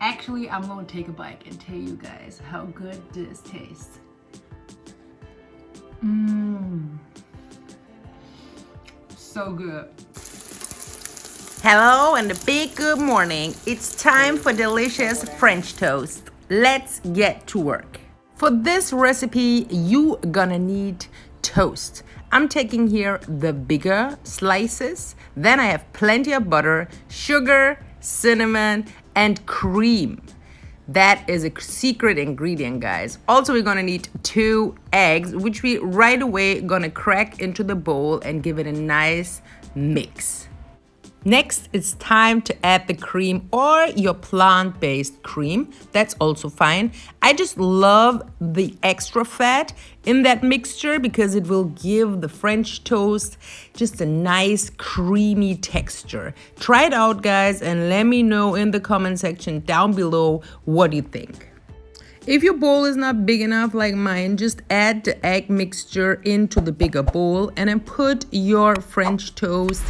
Actually, I'm gonna take a bite and tell you guys how good this tastes. So good. Hello and a big good morning. It's time for delicious French toast. Let's get to work. For this recipe, you gonna need toast. I'm taking here the bigger slices. Then I have plenty of butter, sugar, cinnamon, and cream. That is a secret ingredient, guys. Also, we're gonna need 2 eggs, which we right away gonna crack into the bowl and give it a nice mix. Next, it's time to add the cream or your plant-based cream. That's also fine. I just love the extra fat in that mixture because it will give the French toast just a nice creamy texture. Try it out, guys, and let me know in the comment section down below what you think. If your bowl is not big enough like mine, just add the egg mixture into the bigger bowl and then put your French toast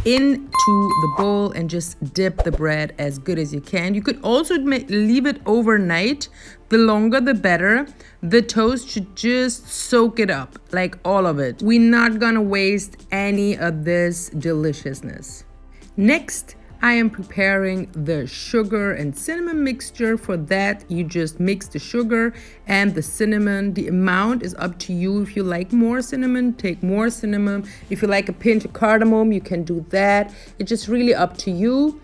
into the bowl and just dip the bread as good as you can. You could also leave it overnight. The longer the better. The toast should just soak it up, like all of it. We're not gonna waste any of this deliciousness. Next, I am preparing the sugar and cinnamon mixture. For that, you just mix the sugar and the cinnamon. The amount is up to you. If you like more cinnamon, take more cinnamon. If you like a pinch of cardamom, you can do that. It's just really up to you.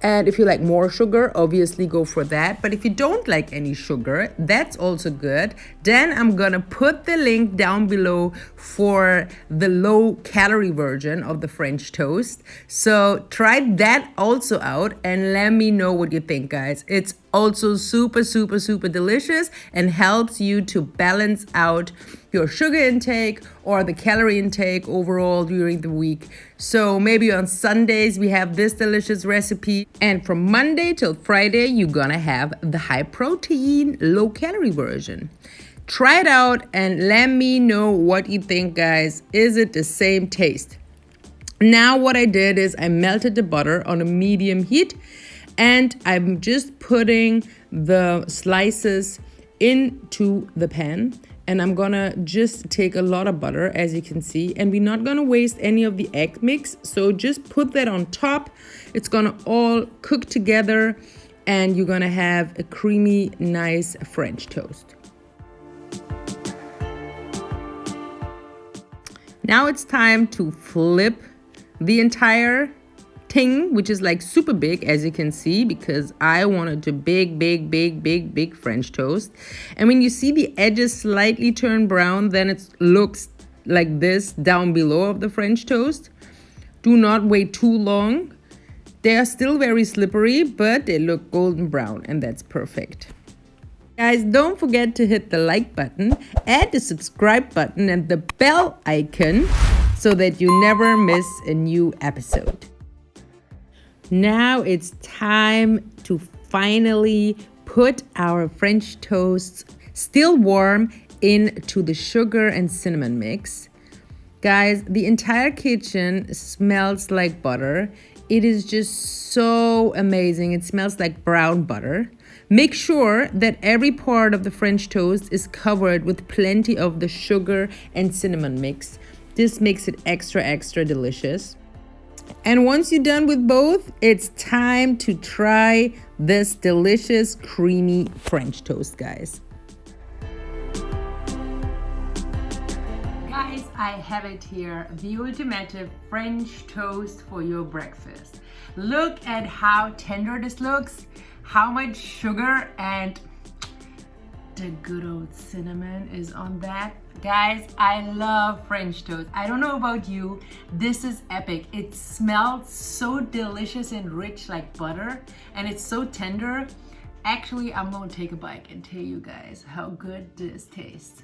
And if you like more sugar, obviously go for that. But if you don't like any sugar, that's also good. Then I'm gonna put the link down below for the low calorie version of the French toast. So try that also out and let me know what you think, guys. It's also super, super, super delicious and helps you to balance out your sugar intake or the calorie intake overall during the week. So maybe on Sundays we have this delicious recipe, and from Monday till Friday you're gonna have the high protein, low calorie version. Try it out and let me know what you think, guys. Is it the same taste? Now what I did is I melted the butter on a medium heat and I'm just putting the slices into the pan. And I'm gonna just take a lot of butter, as you can see, and we're not gonna waste any of the egg mix. So just put that on top. It's gonna all cook together and you're gonna have a creamy, nice French toast. Now it's time to flip the entire thing, which is like super big, as you can see, because I wanted a big French toast. And when you see the edges slightly turn brown, then it looks like this down below of the French toast. Do not wait too long. They are still very slippery, but they look golden brown, and that's perfect. Guys, don't forget to hit the like button, add the subscribe button and the bell icon so that you never miss a new episode. Now it's time to finally put our French toasts, still warm, into the sugar and cinnamon mix. Guys, the entire kitchen smells like butter. It is just so amazing. It smells like brown butter. Make sure that every part of the French toast is covered with plenty of the sugar and cinnamon mix. This makes it extra delicious. And once you're done with both, it's time to try this delicious creamy French toast, guys. Guys, I have it here, the ultimate French toast for your breakfast. Look at how tender this looks, how much sugar and the good old cinnamon is on that. Guys, I love French toast. I don't know about you, this is epic. It smells so delicious and rich like butter, and it's so tender. Actually, I'm gonna take a bite and tell you guys how good this tastes.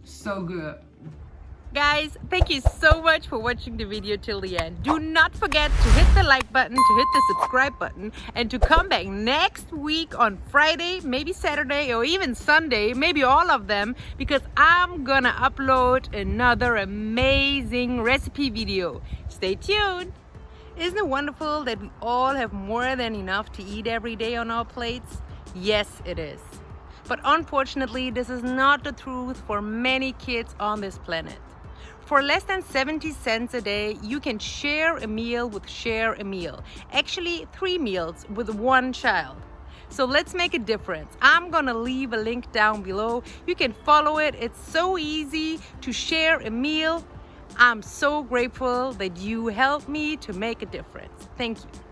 So good. Guys, thank you so much for watching the video till the end. Do not forget to hit the like button, to hit the subscribe button, and to come back next week on Friday, maybe Saturday, or even Sunday, maybe all of them, because I'm gonna upload another amazing recipe video. Stay tuned. Isn't it wonderful that we all have more than enough to eat every day on our plates? Yes, it is. But unfortunately, this is not the truth for many kids on this planet. For less than 70 cents a day, you can share a meal with Share a Meal. Actually, 3 meals with 1 child. So let's make a difference. I'm gonna leave a link down below. You can follow it. It's so easy to share a meal. I'm so grateful that you helped me to make a difference. Thank you.